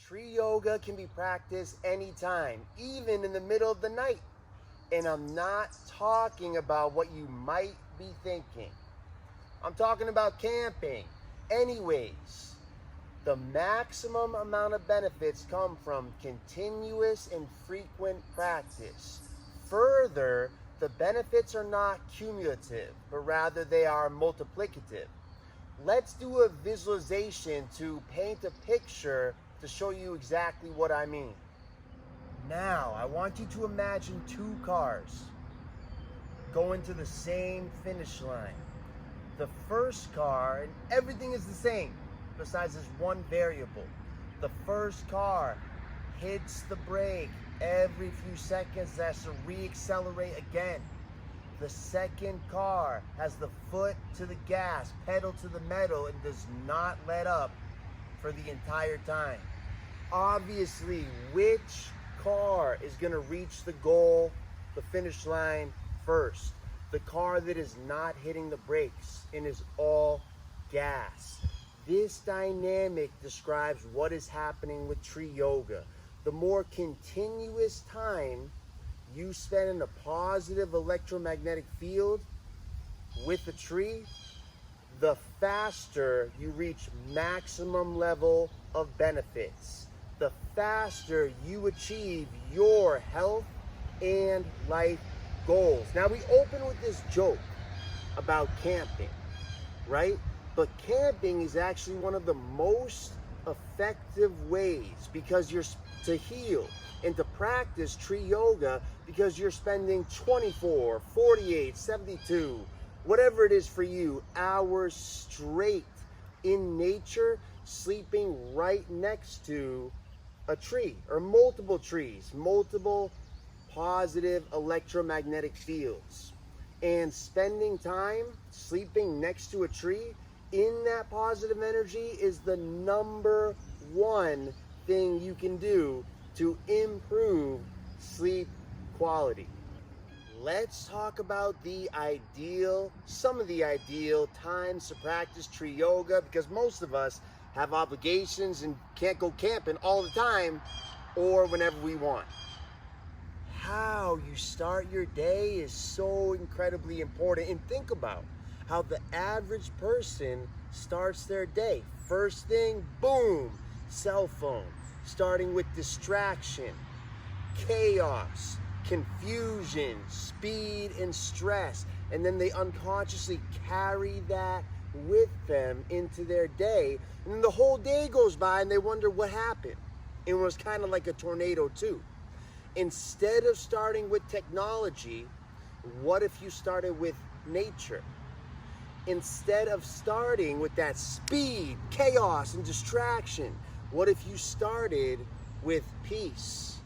Tree yoga can be practiced anytime, even in the middle of the night. And I'm not talking about what you might be thinking. I'm talking about camping. Anyways, the maximum amount of benefits come from continuous and frequent practice. Further, the benefits are not cumulative, but rather they are multiplicative. Let's do a visualization to paint a picture to show you exactly what I mean. Now, I want you to imagine two cars going to the same finish line. The first car, and everything is the same, besides this one variable. The first car hits the brake every few seconds, has to reaccelerate again. The second car has the foot to the gas, pedal to the metal, and does not let up for the entire time. Obviously, which car is going to reach the goal, the finish line first? The car that is not hitting the brakes and is all gas. This dynamic describes what is happening with tree yoga. The more continuous time you spend in a positive electromagnetic field with the tree, the faster you reach maximum level of benefits. The faster you achieve your health and life goals. Now, we open with this joke about camping, right? But camping is actually one of the most effective ways because you're to heal and to practice tree yoga because you're spending 24, 48, 72, whatever it is for you, hours straight in nature, sleeping right next to a tree or multiple trees, multiple positive electromagnetic fields. And spending time sleeping next to a tree in that positive energy is the number one thing you can do to improve sleep quality. Let's talk about some of the ideal times to practice tree yoga, because most of us have obligations and can't go camping all the time or whenever we want. How you start your day is so incredibly important. And think about how the average person starts their day. First thing, boom, cell phone. Starting with distraction, chaos, confusion, speed, and stress. And then they unconsciously carry that with them into their day. And then the whole day goes by and they wonder what happened. It was kind of like a tornado too. Instead of starting with technology, what if you started with nature? Instead of starting with that speed, chaos, and distraction, what if you started with peace,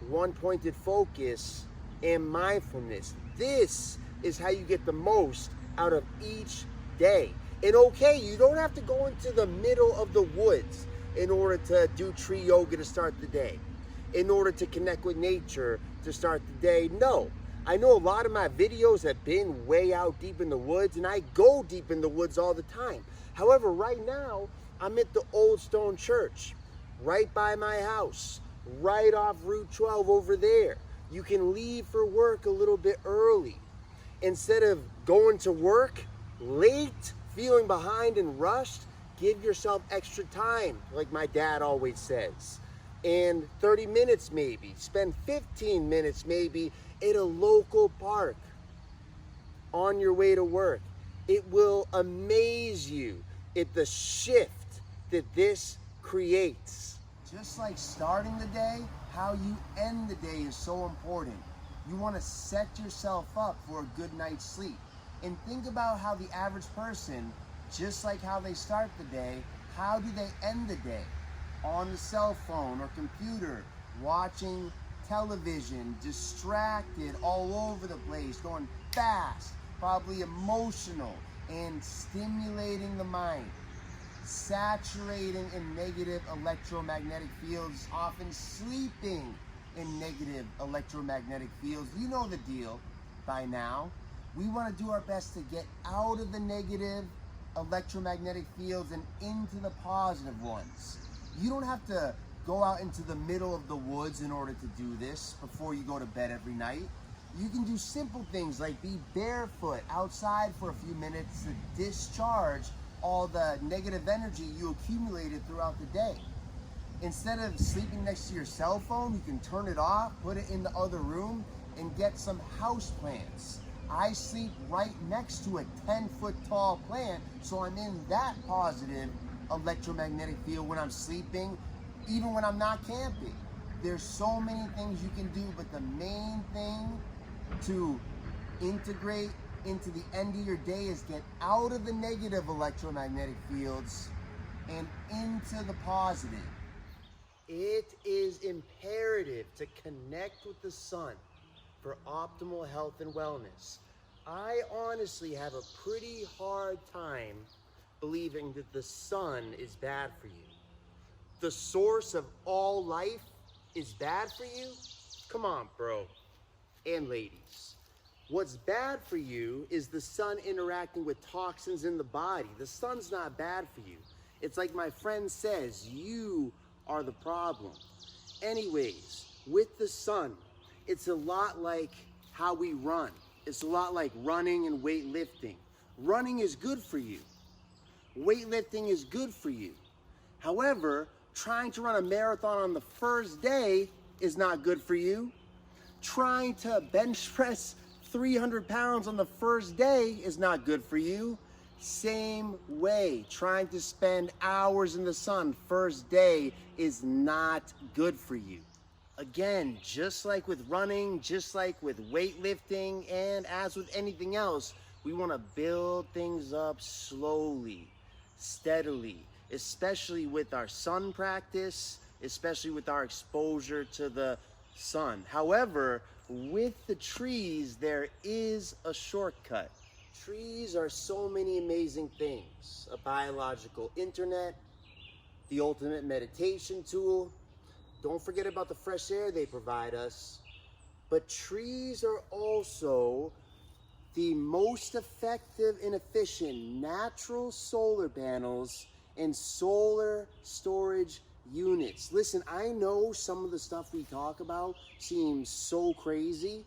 one-pointed focus, and mindfulness? This is how you get the most out of each day. And okay, you don't have to go into the middle of the woods in order to do tree yoga to start the day, in order to connect with nature to start the day. No, I know a lot of my videos have been way out deep in the woods, and I go deep in the woods all the time. However, right now, I'm at the Old Stone Church, right by my house, right off Route 12 over there. You can leave for work a little bit early. Instead of going to work late, feeling behind and rushed, give yourself extra time, like my dad always says. And 30 minutes maybe, spend 15 minutes maybe at a local park on your way to work. It will amaze you at the shift that this creates. Just like starting the day, how you end the day is so important. You want to set yourself up for a good night's sleep. And think about how the average person, just like how they start the day, how do they end the day? On the cell phone or computer, watching television, distracted all over the place, going fast, probably emotional, and stimulating the mind. Saturating in negative electromagnetic fields, often sleeping in negative electromagnetic fields. You know the deal by now. We want to do our best to get out of the negative electromagnetic fields and into the positive ones. You don't have to go out into the middle of the woods in order to do this before you go to bed every night. You can do simple things like be barefoot outside for a few minutes to discharge all the negative energy you accumulated throughout the day. Instead of sleeping next to your cell phone, you can turn it off, put it in the other room, and get some house plants. I sleep right next to a 10-foot tall plant, so I'm in that positive electromagnetic field when I'm sleeping, even when I'm not camping. There's so many things you can do, but the main thing to integrate into the end of your day is get out of the negative electromagnetic fields and into the positive. It is imperative to connect with the sun for optimal health and wellness. I honestly have a pretty hard time believing that the sun is bad for you. The source of all life is bad for you? Come on, bro. And ladies, what's bad for you is the sun interacting with toxins in the body. The sun's not bad for you. It's like my friend says, you are the problem. Anyways, with the sun, it's a lot like how we run. It's a lot like running and weightlifting. Running is good for you. Weightlifting is good for you. However, trying to run a marathon on the first day is not good for you. Trying to bench press 300 pounds on the first day is not good for you. Same way, trying to spend hours in the sun first day is not good for you. Again, just like with running, just like with weightlifting, and as with anything else, we want to build things up slowly, steadily, especially with our sun practice, especially with our exposure to the sun. However, with the trees, there is a shortcut. Trees are so many amazing things. A biological internet, the ultimate meditation tool. Don't forget about the fresh air they provide us. But trees are also the most effective and efficient natural solar panels and solar storage units. Listen, I know some of the stuff we talk about seems so crazy,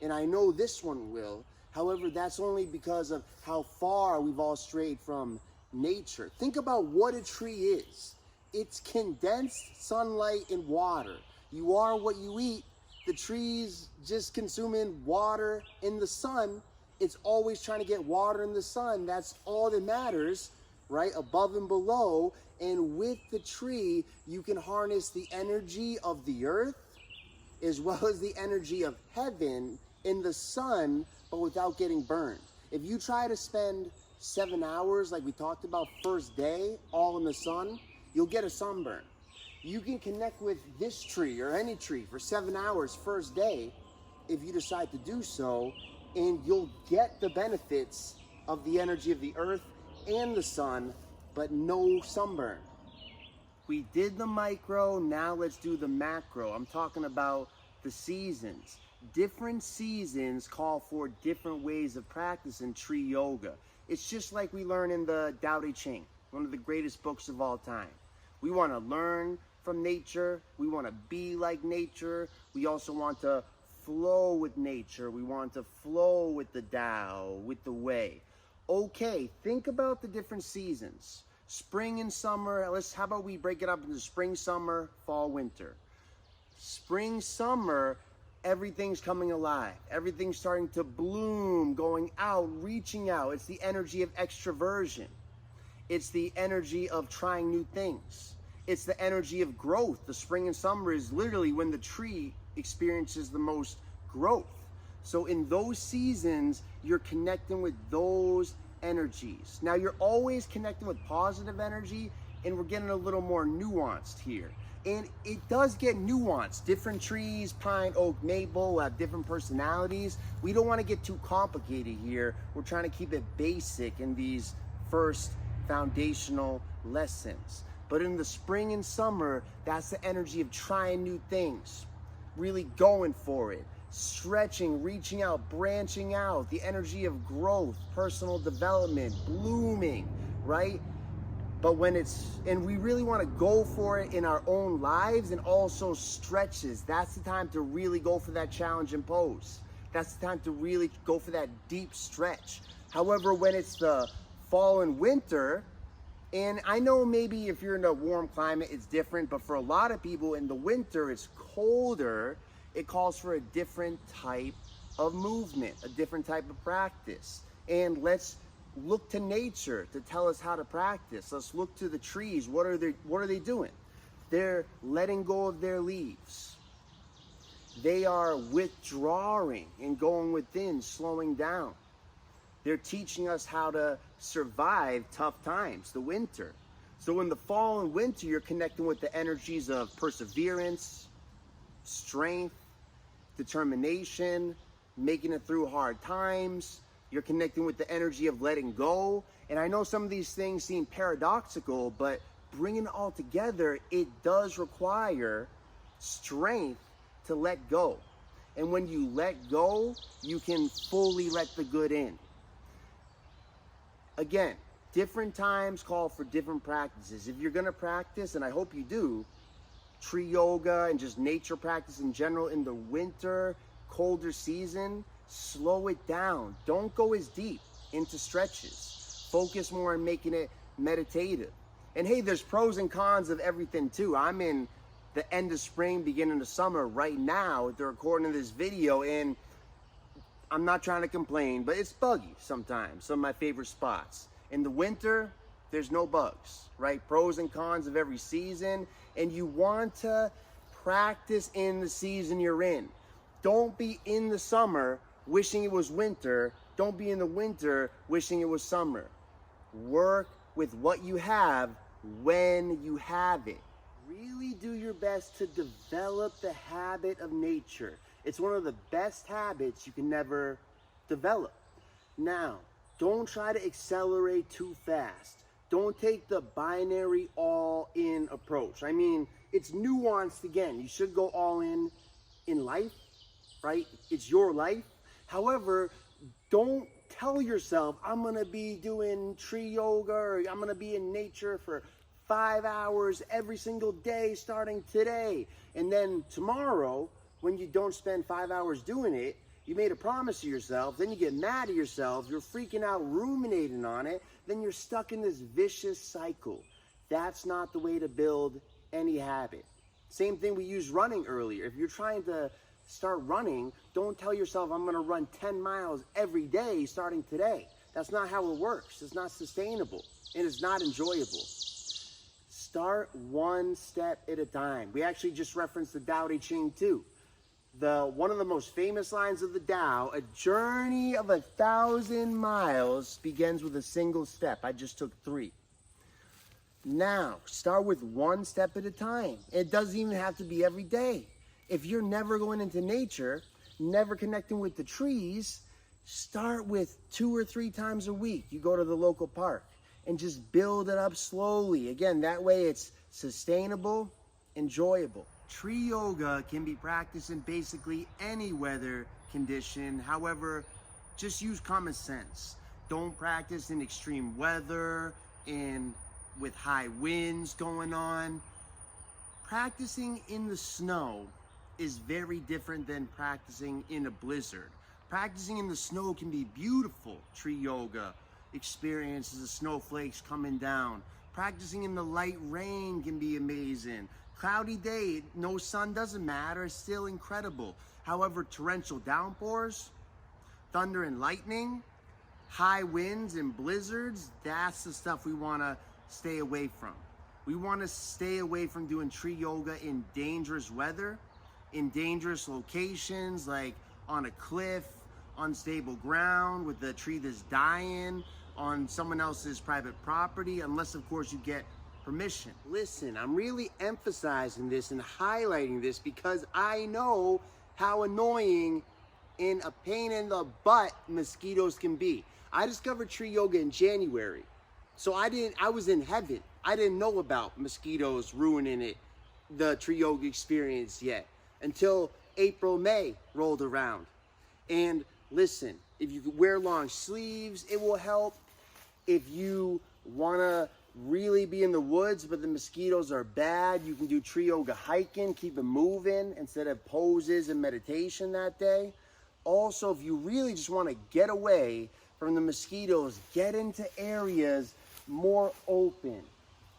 and I know this one will. However, that's only because of how far we've all strayed from nature. Think about what a tree is. It's condensed sunlight and water. You are what you eat. The tree's just consuming water in the sun. It's always trying to get water in the sun. That's all that matters, right? Above and below. And with the tree, you can harness the energy of the earth as well as the energy of heaven in the sun, but without getting burned. If you try to spend 7 hours, like we talked about first day, all in the sun, you'll get a sunburn. You can connect with this tree or any tree for 7 hours first day if you decide to do so, and you'll get the benefits of the energy of the earth and the sun, but no sunburn. We did the micro, now let's do the macro. I'm talking about the seasons. Different seasons call for different ways of practicing tree yoga. It's just like we learn in the Tao Te Ching, one of the greatest books of all time. We want to learn from nature. We want to be like nature. We also want to flow with nature. We want to flow with the Tao, with the way. Okay, think about the different seasons. Spring and summer. How about we break it up into spring, summer, fall, winter. Spring, summer, everything's coming alive. Everything's starting to bloom, going out, reaching out. It's the energy of extroversion. It's the energy of trying new things. It's the energy of growth. The spring and summer is literally when the tree experiences the most growth. So in those seasons, you're connecting with those energies. Now you're always connecting with positive energy, and we're getting a little more nuanced here. And it does get nuanced. Different trees, pine, oak, maple, have different personalities. We don't want to get too complicated here. We're trying to keep it basic in these first foundational lessons. But in the spring and summer, that's the energy of trying new things, really going for it, stretching, reaching out, branching out, the energy of growth, personal development, blooming, right? But and we really want to go for it in our own lives and also stretches. That's the time to really go for that challenge and pose. That's the time to really go for that deep stretch. However, when it's the fall and winter, and I know maybe if you're in a warm climate, it's different, but for a lot of people in the winter, it's colder. It calls for a different type of movement, a different type of practice. And let's look to nature to tell us how to practice. Let's look to the trees. What are they doing? They're letting go of their leaves. They are withdrawing and going within, slowing down. They're teaching us how to survive tough times, the winter. So in the fall and winter, you're connecting with the energies of perseverance, strength, determination, making it through hard times. You're connecting with the energy of letting go. And I know some of these things seem paradoxical, but bringing it all together, it does require strength to let go. And when you let go, you can fully let the good in. Again, different times call for different practices. If you're going to practice, and I hope you do, tree yoga and just nature practice in general in the winter, colder season, slow it down. Don't go as deep into stretches. Focus more on making it meditative. And hey, there's pros and cons of everything too. I'm in the end of spring, beginning of summer right now at the recording of this video, and I'm not trying to complain, but it's buggy sometimes, some of my favorite spots. In the winter, there's no bugs, right? Pros and cons of every season, and you want to practice in the season you're in. Don't be in the summer wishing it was winter. Don't be in the winter wishing it was summer. Work with what you have when you have it. Really do your best to develop the habit of nature. It's one of the best habits you can never develop. Now, don't try to accelerate too fast. Don't take the binary all-in approach. I mean, it's nuanced again. You should go all in life, right? It's your life. However, don't tell yourself, I'm going to be doing tree yoga or I'm going to be in nature for 5 hours every single day starting today. And then tomorrow, when you don't spend 5 hours doing it, you made a promise to yourself, then you get mad at yourself, you're freaking out, ruminating on it, then you're stuck in this vicious cycle. That's not the way to build any habit. Same thing we used running earlier. If you're trying to start running, don't tell yourself, I'm gonna run 10 miles every day starting today. That's not how it works. It's not sustainable, and it's not enjoyable. Start one step at a time. We actually just referenced the Tao Te Ching too. One of the most famous lines of the Tao, a journey of 1,000 miles begins with a single step. I just took 3. Now, start with one step at a time. It doesn't even have to be every day. If you're never going into nature, never connecting with the trees, start with 2 or 3 times a week. You go to the local park and just build it up slowly. Again, that way it's sustainable, enjoyable. Tree yoga can be practiced in basically any weather condition. However, just use common sense. Don't practice in extreme weather and with high winds going on. Practicing in the snow is very different than practicing in a blizzard. Practicing in the snow can be beautiful. Tree yoga experiences the snowflakes coming down. Practicing in the light rain can be amazing. Cloudy day, no sun, doesn't matter, it's still incredible. However, torrential downpours, thunder and lightning, high winds and blizzards, that's the stuff we want to stay away from. We want to stay away from doing tree yoga in dangerous weather, in dangerous locations like on a cliff, unstable ground with the tree that's dying, on someone else's private property, unless of course you get permission. Listen, I'm really emphasizing this and highlighting this because I know how annoying and a pain in the butt mosquitoes can be. I discovered tree yoga in January. So I was in heaven. I didn't know about mosquitoes ruining the tree yoga experience yet until April, May rolled around. And listen, if you could wear long sleeves, it will help. If you want to really be in the woods, but the mosquitoes are bad, you can do tree yoga hiking, keep it moving instead of poses and meditation that day. Also, if you really just want to get away from the mosquitoes, get into areas more open.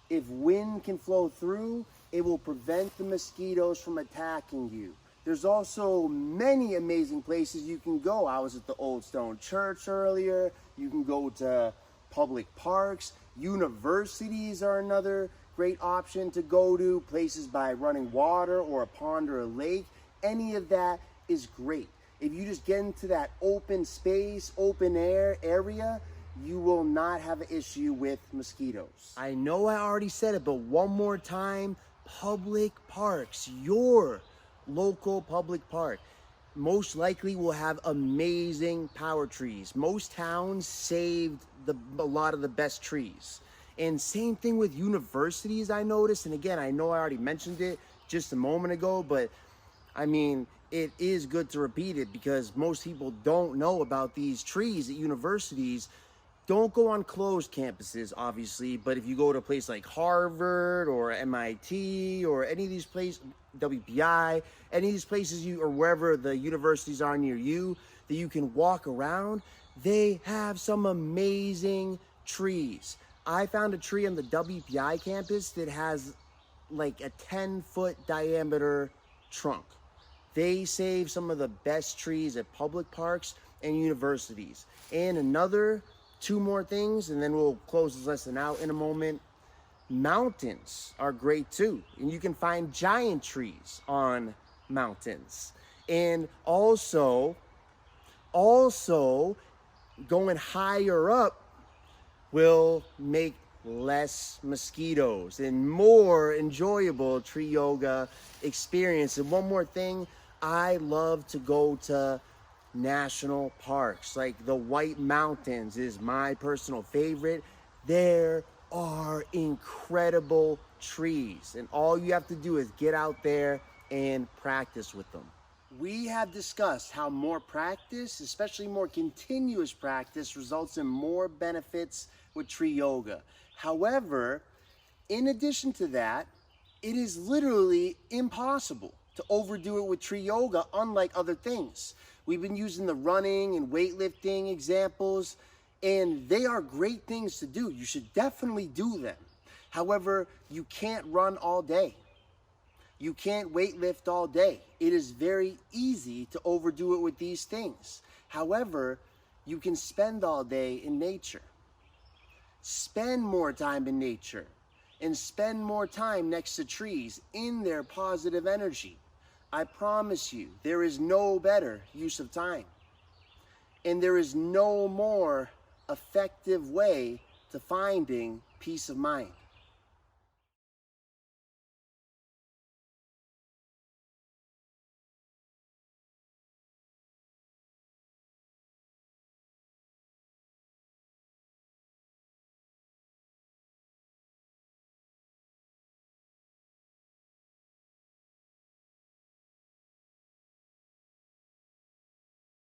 If wind can flow through, it will prevent the mosquitoes from attacking you. There's also many amazing places you can go. I was at the Old Stone Church earlier. You can go to public parks. Universities are another great option to go to. Places by running water or a pond or a lake. Any of that is great. If you just get into that open space, open air area, you will not have an issue with mosquitoes. I know I already said it, but one more time, public parks, your local public park, most likely will have amazing power trees. Most towns saved a lot of the best trees. And same thing with universities, I noticed. And again, I know I already mentioned it just a moment ago, but I mean, it is good to repeat it because most people don't know about these trees at universities. Don't go on closed campuses, obviously, but if you go to a place like Harvard or MIT or any of these places, WPI, any of these places or wherever the universities are near you that you can walk around, they have some amazing trees. I found a tree on the WPI campus that has like a 10-foot diameter trunk. They save some of the best trees at public parks and universities. And two more things, and then we'll close this lesson out in a moment. Mountains are great too, and you can find giant trees on mountains. And also going higher up will make less mosquitoes and more enjoyable tree yoga experience. And one more thing, I love to go to national parks, like the White Mountains is my personal favorite. There are incredible trees, and all you have to do is get out there and practice with them. We have discussed how more practice, especially more continuous practice, results in more benefits with tree yoga. However, in addition to that, it is literally impossible to overdo it with tree yoga, unlike other things. We've been using the running and weightlifting examples, and they are great things to do. You should definitely do them. However, you can't run all day. You can't weightlift all day. It is very easy to overdo it with these things. However, you can spend all day in nature. Spend more time in nature and spend more time next to trees in their positive energy. I promise you, there is no better use of time. And there is no more effective way to finding peace of mind.